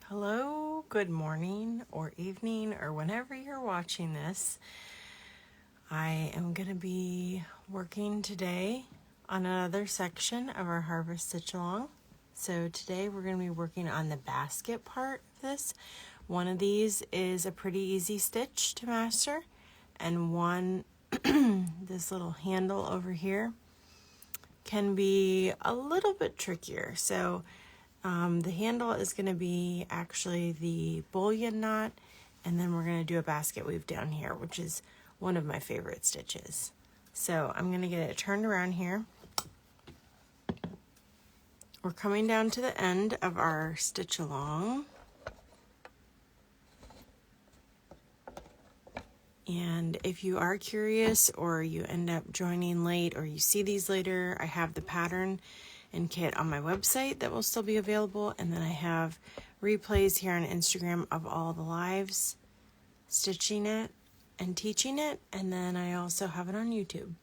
Hello, good morning or evening or whenever you're watching this. I am going to be working today on another section of our Harvest Stitch Along. So today we're going to be working on the basket part of this. One of these is a pretty easy stitch to master, and one, this little handle over here, can be a little bit trickier. So the handle is going to be actually the bullion knot, and then we're going to do a basket weave down here, which is one of my favorite stitches. So I'm going to get it turned around here. We're coming down to the end of our stitch along. And if you are curious or you end up joining late or you see these later, I have the pattern and kit on my website that will still be available, and then I have replays here on Instagram of all the lives stitching it and teaching it, and then I also have it on YouTube.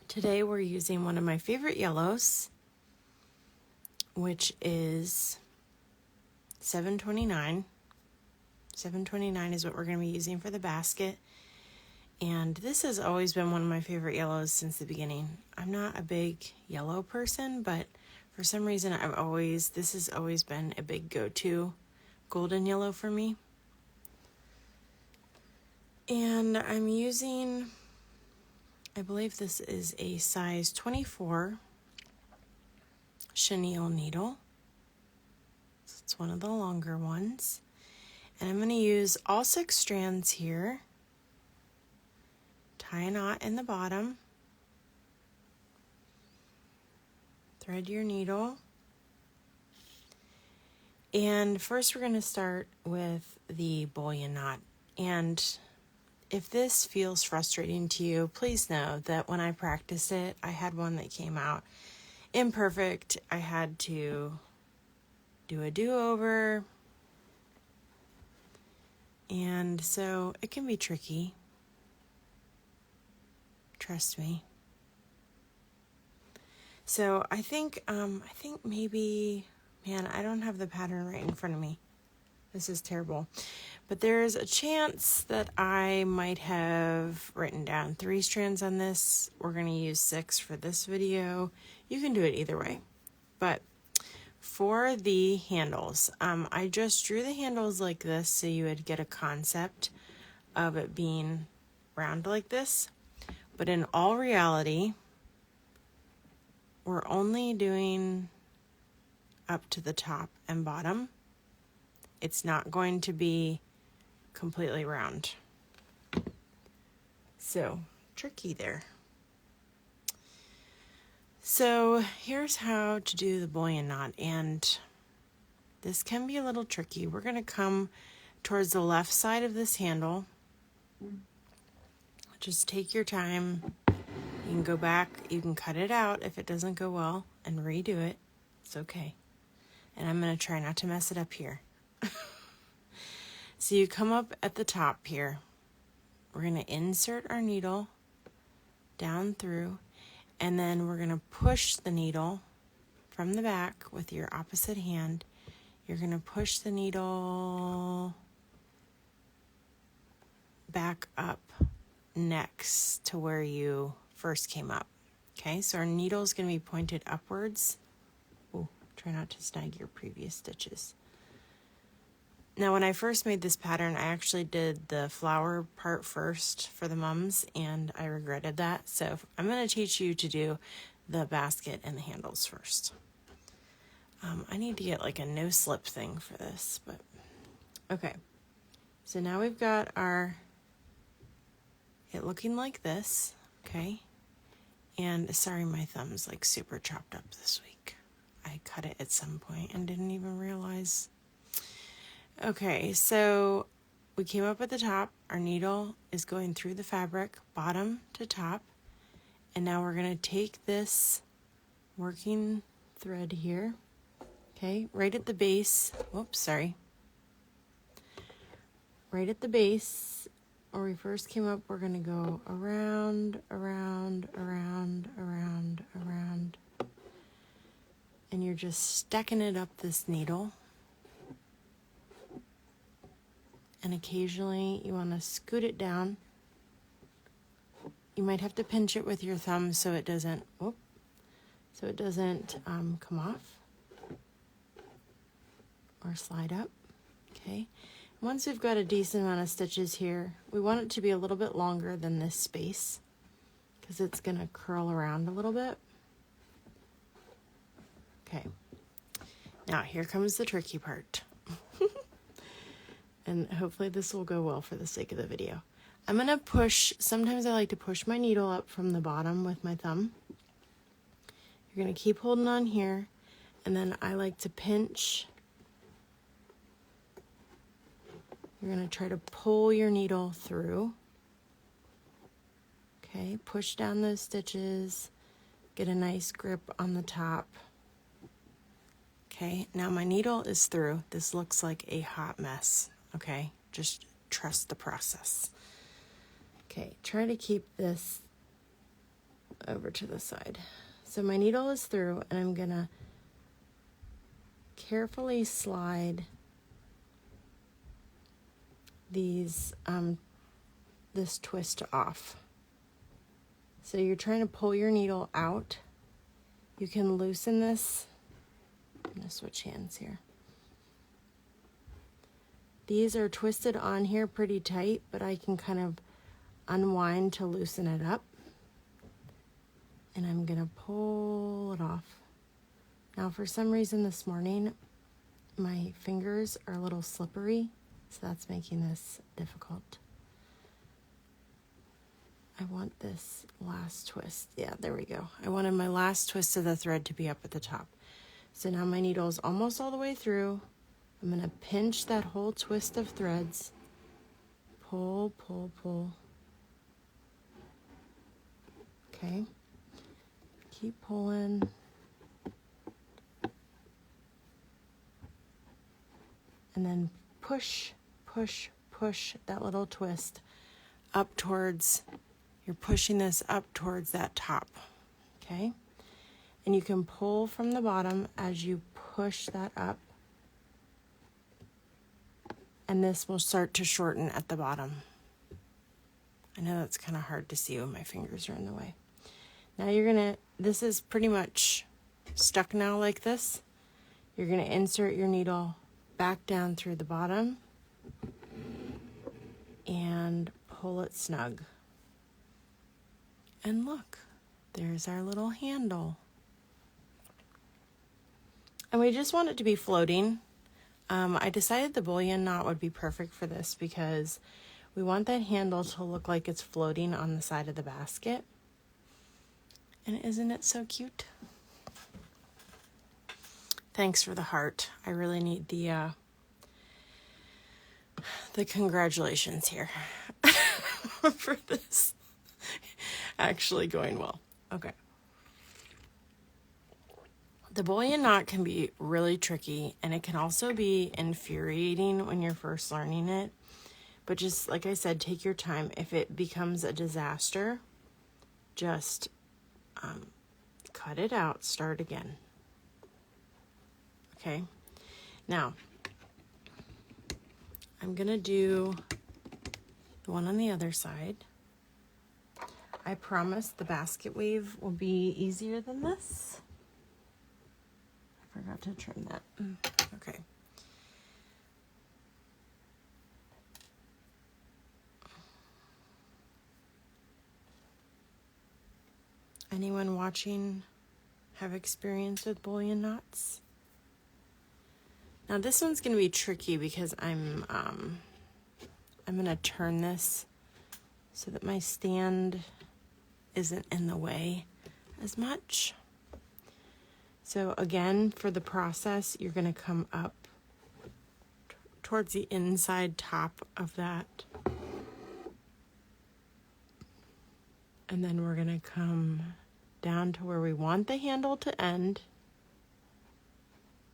Today we're using one of my favorite yellows, which is 729. 729 is what we're going to be using for the basket. And this has always been one of my favorite yellows since the beginning. I'm not a big yellow person, but for some reason this has always been a big go-to golden yellow for me. And I'm using, I believe this is a size 24 chenille needle. So it's one of the longer ones. And I'm going to use all 6 strands here. Tie a knot in the bottom, thread your needle, and first we're going to start with the bullion knot. And if this feels frustrating to you, please know that when I practiced it, I had one that came out imperfect. I had to do a do-over, and so it can be tricky. Trust me. So I think maybe, man, I don't have the pattern right in front of me. This is terrible. But there's a chance that I might have written down 3 strands on this. We're going to use 6 for this video. You can do it either way. But for the handles, I just drew the handles like this so you would get a concept of it being round like this. But in all reality, we're only doing up to the top and bottom. It's not going to be completely round. So, tricky there. So, here's how to do the bullion knot, and this can be a little tricky. We're going to come towards the left side of this handle. Just take your time. You can go back, you can cut it out if it doesn't go well and redo it. It's okay. And I'm going to try not to mess it up here. So you come up at the top here. We're going to insert our needle down through, and then we're going to push the needle from the back with your opposite hand. You're going to push the needle back up next to where you first came up. Okay, so our needle is going to be pointed upwards. Oh, try not to snag your previous stitches. Now, when I first made this pattern, I actually did the flower part first for the mums, and I regretted that. So I'm going to teach you to do the basket and the handles first. I need to get like a no slip thing for this, but okay. So now we've got it looking like this, okay? And sorry, my thumb's like super chopped up this week. I cut it at some point and didn't even realize. Okay, so we came up at the top. Our needle is going through the fabric, bottom to top. And now we're going to take this working thread here, okay, right at the base. Whoops, sorry. Right at the base, where we first came up, we're going to go around, around, around, around, around. And you're just stacking it up this needle. And occasionally you want to scoot it down. You might have to pinch it with your thumb so it doesn't, come off or slide up. Okay. Once we've got a decent amount of stitches here, we want it to be a little bit longer than this space because it's going to curl around a little bit. Okay. Now here comes the tricky part. And hopefully this will go well for the sake of the video. I'm going to push, sometimes I like to push my needle up from the bottom with my thumb. You're going to keep holding on here, and then I like to pinch. You're going to try to pull your needle through. Okay, push down those stitches, get a nice grip on the top. Okay, now my needle is through. This looks like a hot mess. Okay, just trust the process. Okay, try to keep this over to the side. So my needle is through, and I'm gonna carefully slide these, this twist off. So you're trying to pull your needle out. You can loosen this. I'm gonna switch hands here. These are twisted on here pretty tight, but I can kind of unwind to loosen it up. And I'm gonna pull it off. Now for some reason this morning, my fingers are a little slippery, so that's making this difficult. I want this last twist. Yeah, there we go. I wanted my last twist of the thread to be up at the top. So now my needle is almost all the way through. I'm going to pinch that whole twist of threads. Pull, pull, pull. Okay. Keep pulling. And then push, push, push that little twist up towards, you're pushing this up towards that top. Okay. And you can pull from the bottom as you push that up. And this will start to shorten at the bottom. I know that's kind of hard to see when my fingers are in the way. Now this is pretty much stuck now like this. You're gonna insert your needle back down through the bottom and pull it snug. And look, there's our little handle. And we just want it to be floating. I decided the bullion knot would be perfect for this because we want that handle to look like it's floating on the side of the basket. And isn't it so cute? Thanks for the heart. I really need the congratulations here for this actually going well. Okay. The bullion knot can be really tricky, and it can also be infuriating when you're first learning it. But just like I said, take your time. If it becomes a disaster, just cut it out, start again. Okay, now I'm gonna do the one on the other side. I promise the basket weave will be easier than this. I forgot to trim that. Okay. Anyone watching have experience with bullion knots? Now this one's going to be tricky because I'm going to turn this so that my stand isn't in the way as much. So again, for the process, you're going to come up towards the inside top of that. And then we're going to come down to where we want the handle to end.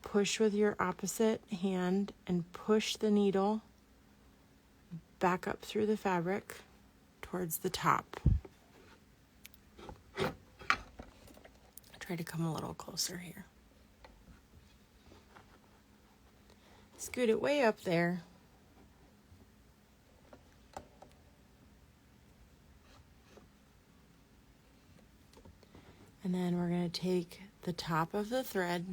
Push with your opposite hand and push the needle back up through the fabric towards the top. Try to come a little closer here. scoot it way up there. And then we're going to take the top of the thread.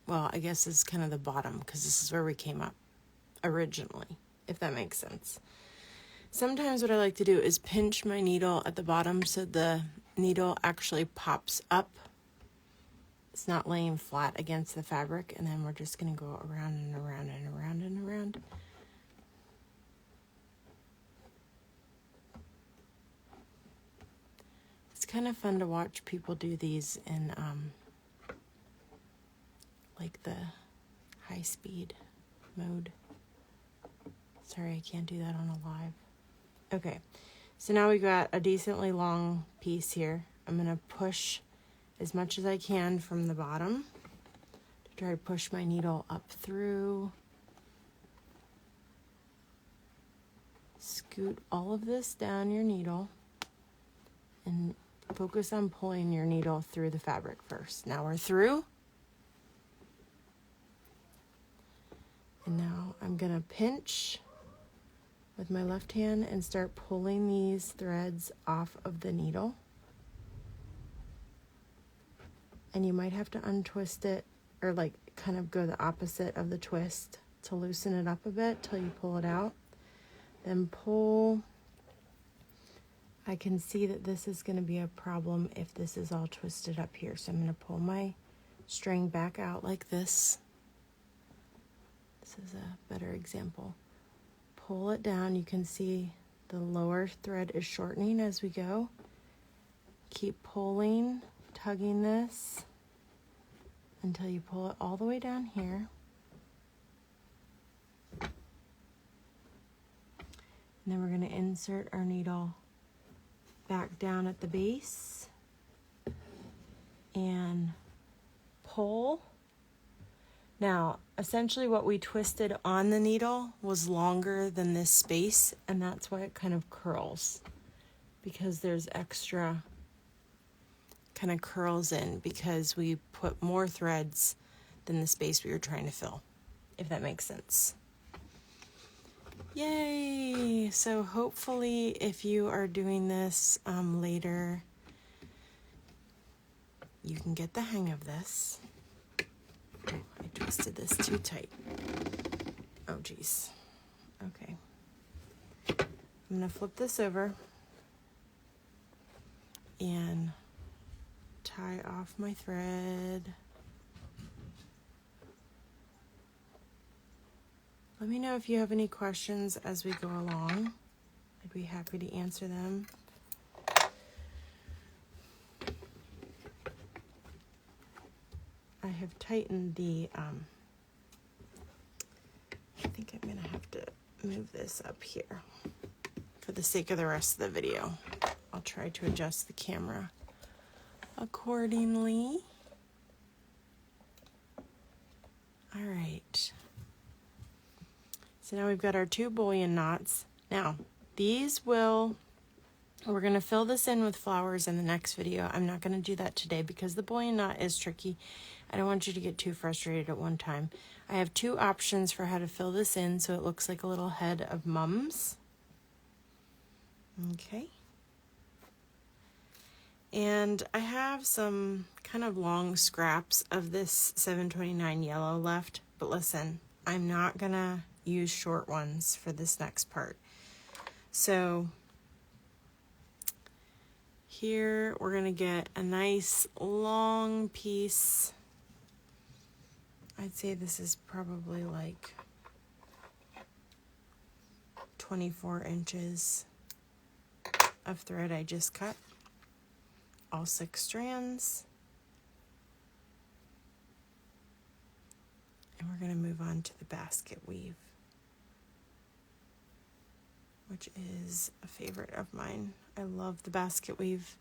Well, I guess this is kind of the bottom because this is where we came up originally, if that makes sense. Sometimes what I like to do is pinch my needle at the bottom so the needle actually pops up. It's not laying flat against the fabric, and then we're just going to go around and around and around and around. It's kind of fun to watch people do these in like the high speed mode. Sorry, I can't do that on a live. Okay, so now we got a decently long piece here. I'm going to push as much as I can from the bottom to try to push my needle up through. Scoot all of this down your needle and focus on pulling your needle through the fabric first. Now we're through. And now I'm going to pinch with my left hand and start pulling these threads off of the needle. And you might have to untwist it or like kind of go the opposite of the twist to loosen it up a bit till you pull it out. Then pull. I can see that this is going to be a problem if this is all twisted up here. So I'm going to pull my string back out like this. This is a better example. Pull it down. You can see the lower thread is shortening as we go. Keep pulling, tugging this until you pull it all the way down here. And then we're going to insert our needle back down at the base and pull. Now, essentially what we twisted on the needle was longer than this space, and that's why it kind of curls, because there's extra kind of curls in because we put more threads than the space we were trying to fill, if that makes sense. Yay! So hopefully if you are doing this later, you can get the hang of this. Oh, I twisted this too tight. Oh geez. Okay. I'm going to flip this over and tie off my thread. Let me know if you have any questions as we go along. I'd be happy to answer them. I have tightened the, I think I'm going to have to move this up here for the sake of the rest of the video. I'll try to adjust the camera accordingly. All right. So now we've got our 2 bullion knots. Now, we're going to fill this in with flowers in the next video. I'm not going to do that today because the bullion knot is tricky. I don't want you to get too frustrated at one time. I have 2 options for how to fill this in so it looks like a little head of mums. Okay. And I have some kind of long scraps of this 729 yellow left, but listen, I'm not going to use short ones for this next part. So here we're going to get a nice long piece. I'd say this is probably like 24 inches of thread I just cut. All 6 strands. And we're going to move on to the basket weave, which is a favorite of mine. I love the basket weave.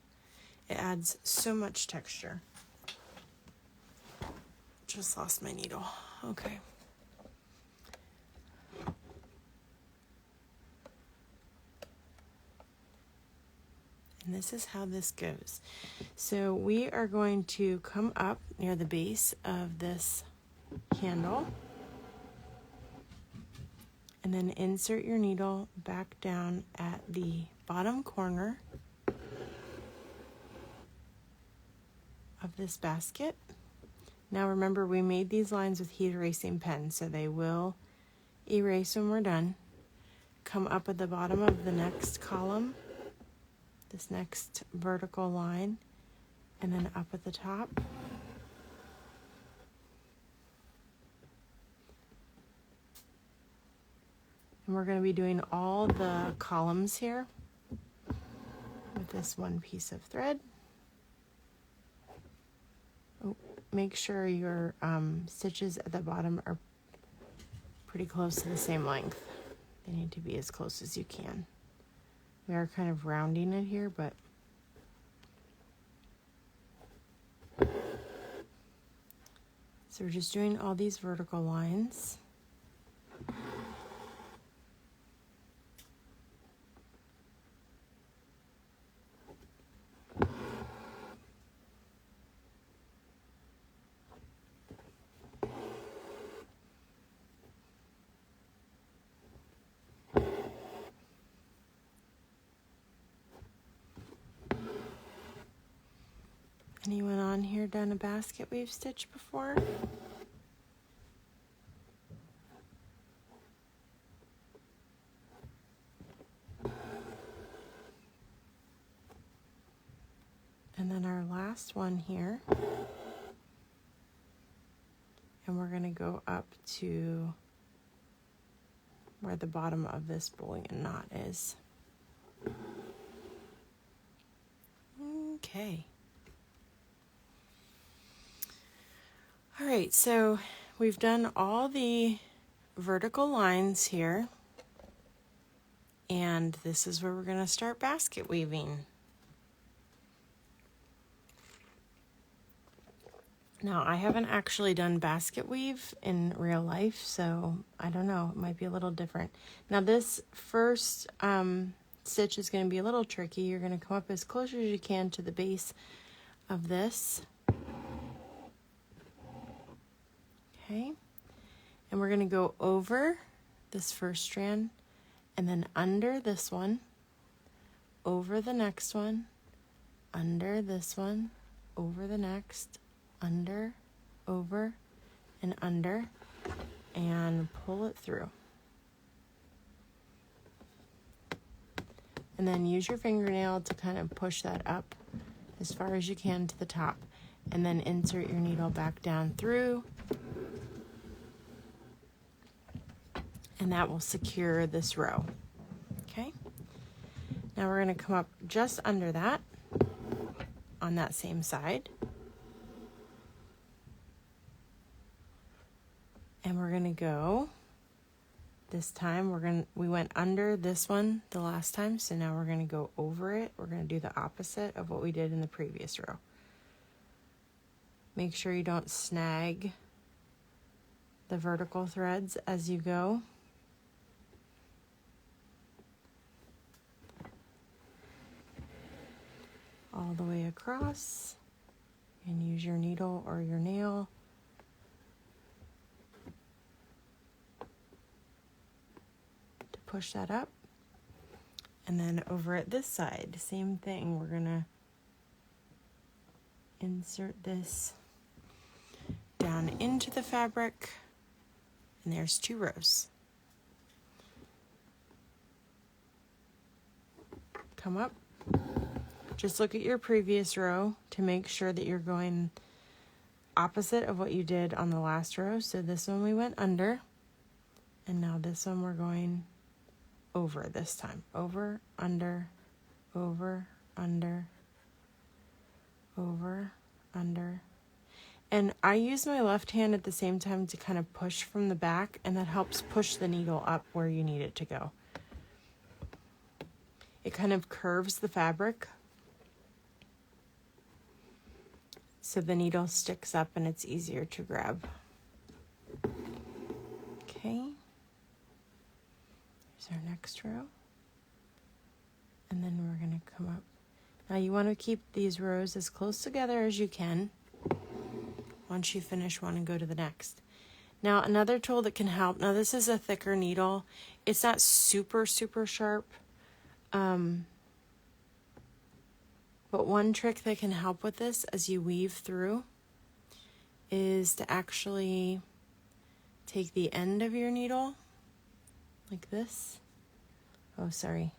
It adds so much texture. Just lost my needle. Okay. And this is how this goes. So we are going to come up near the base of this handle. And then insert your needle back down at the bottom corner of this basket. Now remember, we made these lines with heat erasing pens, so they will erase when we're done. Come up at the bottom of the next column, this next vertical line, and then up at the top. And we're going to be doing all the columns here with this one piece of thread. Oh, make sure your stitches at the bottom are pretty close to the same length. They need to be as close as you can. We are kind of rounding it here, but so we're just doing all these vertical lines. Anyone on here done a basket weave stitch before? And then our last one here. And we're going to go up to where the bottom of this bullion knot is. Okay. All right, so we've done all the vertical lines here, and this is where we're going to start basket weaving. Now, I haven't actually done basket weave in real life, so I don't know, it might be a little different. Now, this first stitch is going to be a little tricky. You're going to come up as close as you can to the base of this. Okay, and we're going to go over this first strand and then under this one, over the next one, under this one, over the next, under, over, and under, and pull it through. And then use your fingernail to kind of push that up as far as you can to the top, and then insert your needle back down through. And that will secure this row. Okay. Now we're going to come up just under that on that same side. And we're going to go, this time we went under this one the last time, so now we're going to go over it. We're going to do the opposite of what we did in the previous row. Make sure you don't snag the vertical threads as you go. All the way across, and use your needle or your nail to push that up. And then over at this side, same thing. We're gonna insert this down into the fabric, and there's 2 rows. Come up. Just look at your previous row to make sure that you're going opposite of what you did on the last row. So this one we went under, and now this one we're going over this time. Over, under, over, under, over, under. And I use my left hand at the same time to kind of push from the back, and that helps push the needle up where you need it to go. It kind of curves the fabric, so the needle sticks up and it's easier to grab. Okay, here's our next row. And then we're going to come up. Now you want to keep these rows as close together as you can once you finish one and go to the next. Now, another tool that can help, now this is a thicker needle. It's not super, super sharp. But one trick that can help with this as you weave through is to actually take the end of your needle like this. Oh, sorry.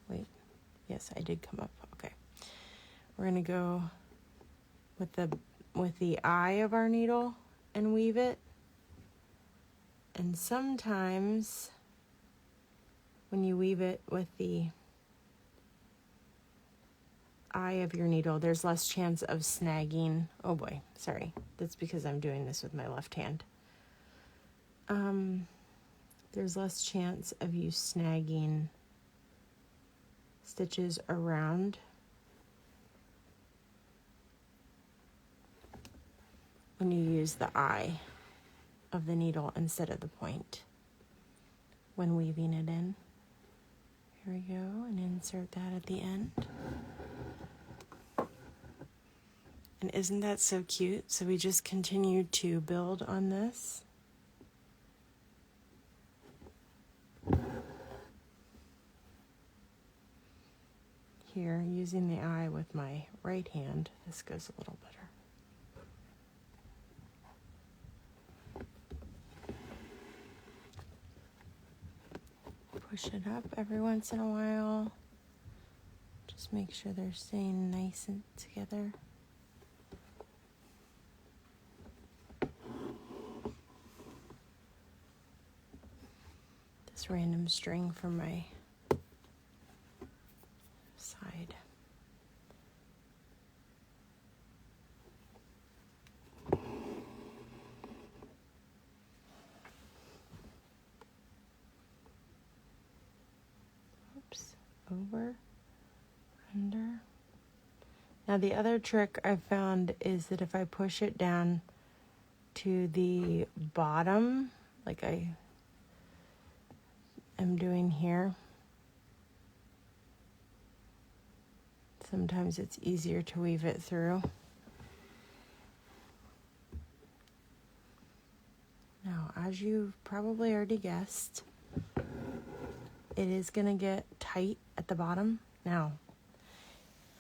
Wait. Yes, I did come up. Okay. We're going to go with the eye of our needle and weave it. And sometimes when you weave it with the eye of your needle, there's less chance of snagging. Oh boy, sorry. That's because I'm doing this with my left hand. There's less chance of you snagging stitches around when you use the eye of the needle instead of the point when weaving it in. Here we go, and insert that at the end. And isn't that so cute? So we just continue to build on this. Here, using the eye with my right hand, this goes a little better. Push it up every once in a while. Just make sure they're staying nice and together. This random string from my side. Oops, over, under. Now the other trick I found is that if I push it down to the bottom, like I am doing here, sometimes it's easier to weave it through. Now, as you've probably already guessed, it is going to get tight at the bottom. Now,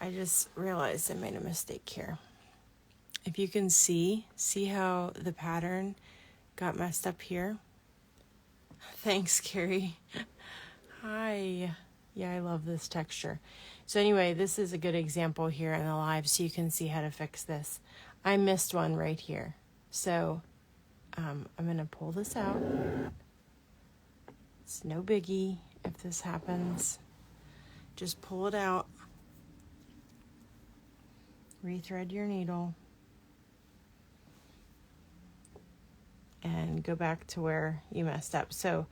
I just realized I made a mistake here. If you can see how the pattern got messed up here? Thanks, Carrie. Hi. Yeah, I love this texture. So anyway, this is a good example here in the live so you can see how to fix this. I missed one right here. So I'm going to pull this out. It's no biggie if this happens. Just pull it out. Rethread your needle. And go back to where you messed up. So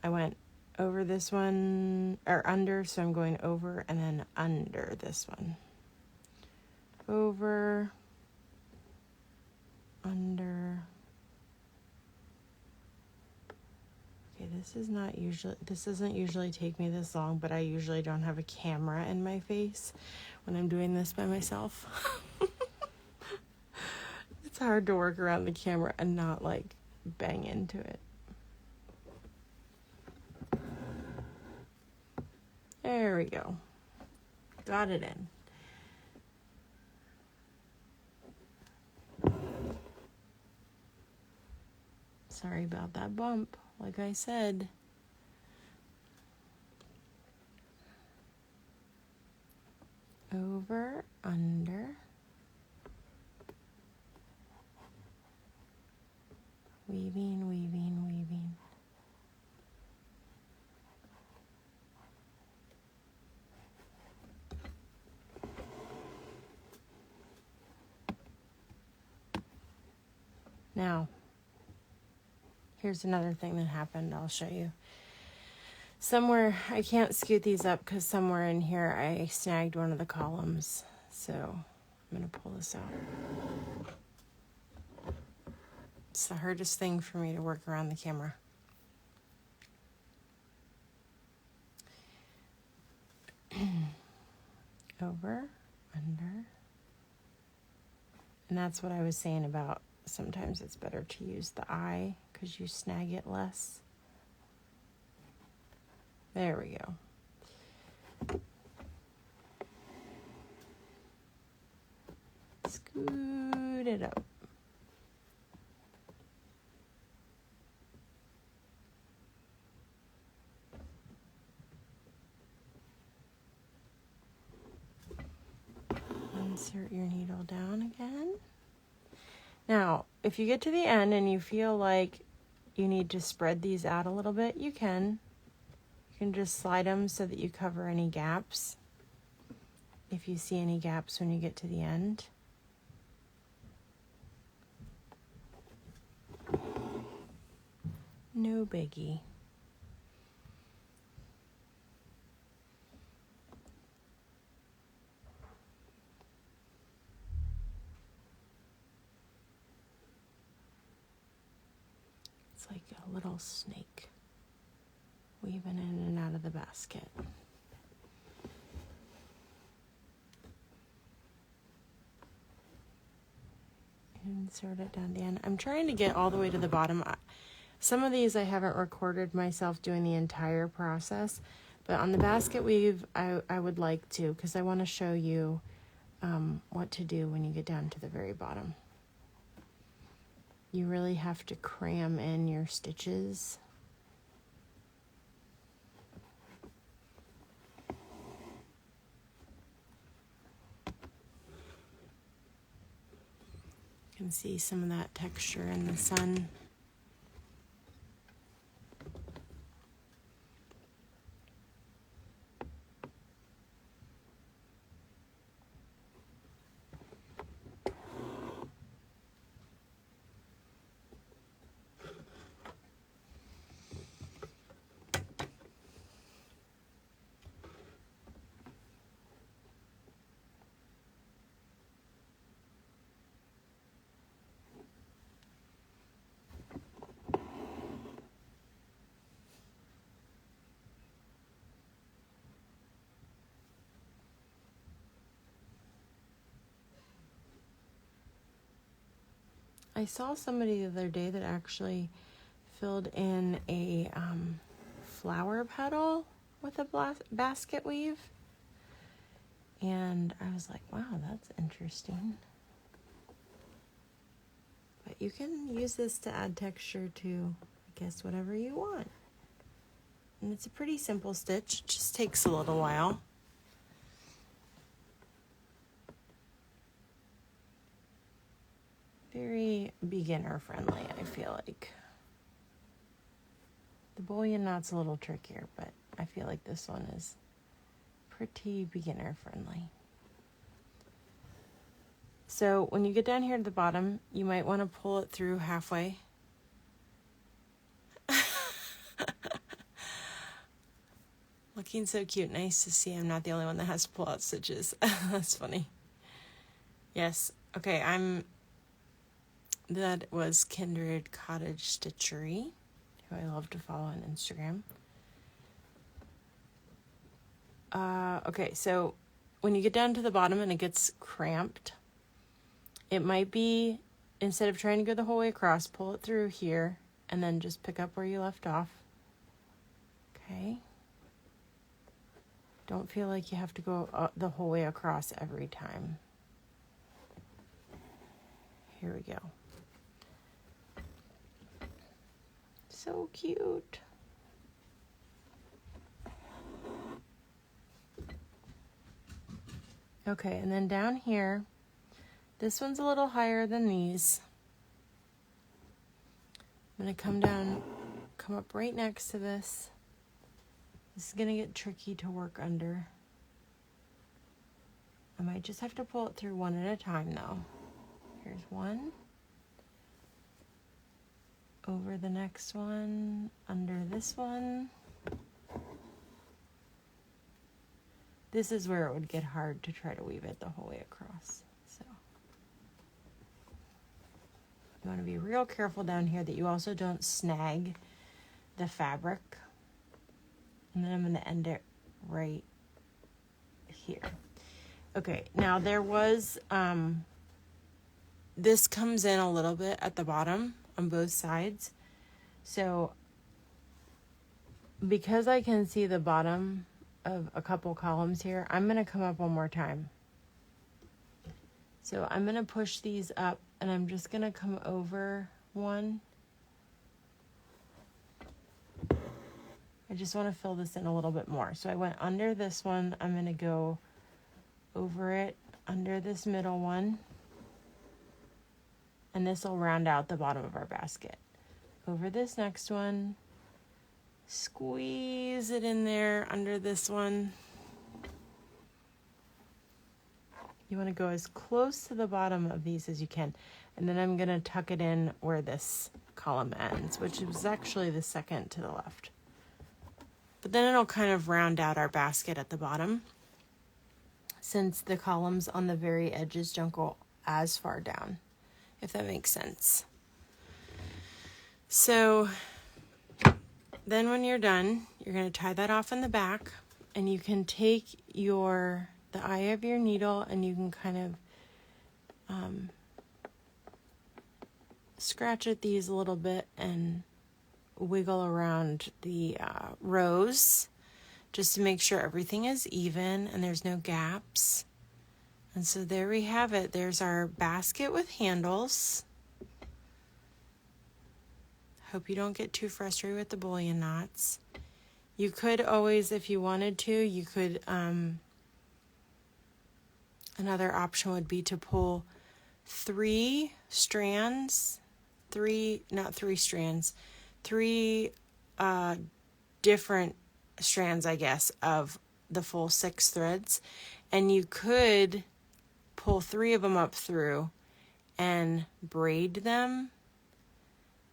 I went over this one, or under, so I'm going over and then under this one. Over, under. Okay, this doesn't usually take me this long, but I usually don't have a camera in my face when I'm doing this by myself. It's hard to work around the camera and not like bang into it. There we go. Got it in. Sorry about that bump, like I said. Over, under. Weaving, weaving, weaving. Now, here's another thing that happened. I'll show you. Somewhere, I can't scoot these up because somewhere in here I snagged one of the columns. So I'm going to pull this out. It's the hardest thing for me to work around the camera. Over, under. And that's what I was saying about sometimes it's better to use the eye because you snag it less. There we go. Scoot it up. Insert your needle down again. Now, if you get to the end and you feel like you need to spread these out a little bit, you can. You can just slide them so that you cover any gaps. If you see any gaps when you get to the end. No biggie. It's like a little snake weaving in and out of the basket. Insert it down the end. I'm trying to get all the way to the bottom. Some of these I haven't recorded myself doing the entire process, but on the basket weave I would like to, because I want to show you what to do when you get down to the very bottom. You really have to cram in your stitches. You can see some of that texture in the sun. I saw somebody the other day that actually filled in a flower petal with a basket weave. And I was like, wow, that's interesting. But you can use this to add texture to, I guess, whatever you want. And it's a pretty simple stitch. It just takes a little while. Very beginner friendly, I feel like. The bullion knot's a little trickier, but I feel like this one is pretty beginner friendly. So when you get down here to the bottom, you might want to pull it through halfway. Looking so cute. Nice to see I'm not the only one that has to pull out stitches. That's funny. Yes. Okay, that was Kindred Cottage Stitchery, who I love to follow on Instagram. Okay, so when you get down to the bottom and it gets cramped, it might be, instead of trying to go the whole way across, pull it through here and then just pick up where you left off. Okay. Don't feel like you have to go the whole way across every time. Here we go. So cute. Okay, and then down here, this one's a little higher than these. I'm going to come up right next to this. This is going to get tricky to work under. I might just have to pull it through one at a time though. Here's one. Over the next one, under this one. This is where it would get hard to try to weave it the whole way across. So you want to be real careful down here that you also don't snag the fabric. And then I'm going to end it right here. Okay, now there was, this comes in a little bit at the bottom on both sides. So because I can see the bottom of a couple columns here, I'm going to come up one more time. So I'm going to push these up, and I'm just going to come over one. I just want to fill this in a little bit more. So I went under this one. I'm going to go over it, under this middle one. And this will round out the bottom of our basket. Over this next one. Squeeze it in there under this one. You want to go as close to the bottom of these as you can. And then I'm going to tuck it in where this column ends, which is actually the second to the left. But then it'll kind of round out our basket at the bottom, since the columns on the very edges don't go as far down, if that makes sense. So then when you're done, you're going to tie that off in the back, and you can take the eye of your needle and you can kind of scratch at these a little bit and wiggle around the rows just to make sure everything is even and there's no gaps. And so there we have it. There's our basket with handles. Hope you don't get too frustrated with the bullion knots. You could always, if you wanted to, you could, another option would be to pull three different strands, I guess, of the full 6 threads. And you could pull 3 of them up through and braid them.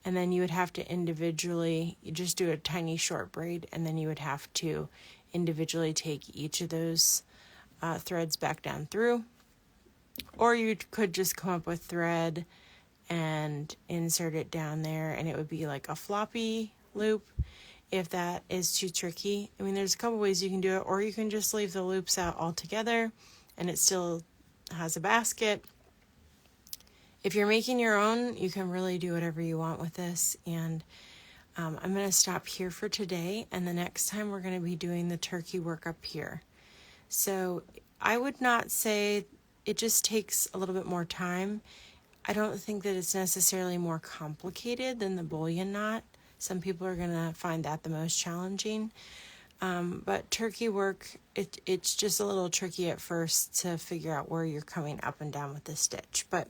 And then you would have to individually, you just do a tiny short braid, and then you would have to individually take each of those threads back down through. Or you could just come up with thread and insert it down there, and it would be like a floppy loop if that is too tricky. I mean, there's a couple ways you can do it, or you can just leave the loops out altogether and it still has a basket. If you're making your own, you can really do whatever you want with this. And I'm going to stop here for today, and the next time we're going to be doing the turkey work up here. So I would not say, it just takes a little bit more time. I don't think that it's necessarily more complicated than the bullion knot. Some people are going to find that the most challenging. But turkey work, it's just a little tricky at first to figure out where you're coming up and down with the stitch. But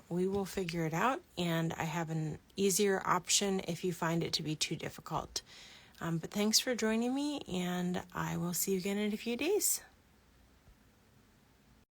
we will figure it out, and I have an easier option if you find it to be too difficult. But thanks for joining me, and I will see you again in a few days.